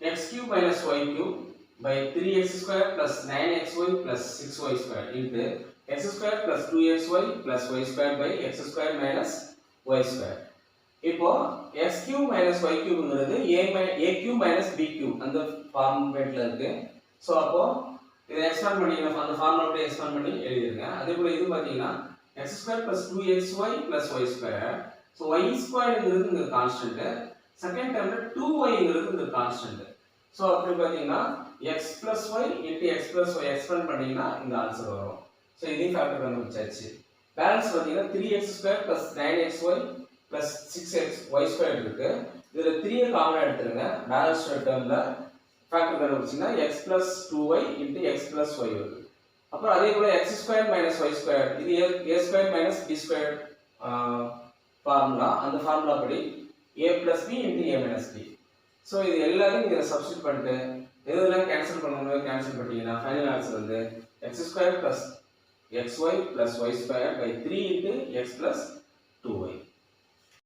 x cube minus y cube by 3x square plus 9xy plus 6y square into x square plus 2xy plus y square by x square minus y square. இப்போ x cube minus y cubeங்கிறது a cube minus b cube அந்த ஃபார்மேட்ல இருக்கு. So அப்போ இதை expand பண்ணிக்கலாம், அந்த formula அப்படியே expand பண்ணி எழுதிருங்க. அதே போல இது பாத்தீங்கன்னா x square plus 2xy plus y square. So y squareங்கிறது இங்க கான்ஸ்டன்ட், செகண்ட் டேர்ம்ல 2yங்கிறது இங்க கான்ஸ்டன்ட். சோ அப்படி பாத்தீங்கன்னா x plus y into x plus y expand பண்ணீங்கன்னா இந்த ஆன்சர் வரும். சோ இதையும் ஃபேக்டர் கண்டுபிடிச்சாச்சு. பேலன்ஸ் பாத்தீங்கன்னா 3x square plus 9xy plus 6x y square இருக்கு. இதுல 3 காமனா எடுத்துருங்க. பேலன்ஸ் டேர்ம்ல ஃபேக்டர் கண்டுபிடிச்சீங்கன்னா x plus 2y into x plus y வருது. அப்புறம் அதே போல x square minus y square இது a square minus b square formula, அந்த ஃபார்முலா படி a plus b into a minus b. So இது எல்லாத்தையும் நீங்க சப்ஸ்டிட்யூட் பண்ணிட்டு இதெல்லாம் கேன்சல் பண்ணனும், கேன்சல் பண்ணிட்டீங்கன்னா ஃபைனல் ஆன்சர் வந்து x square plus xy plus y square by 3 into x plus 2y.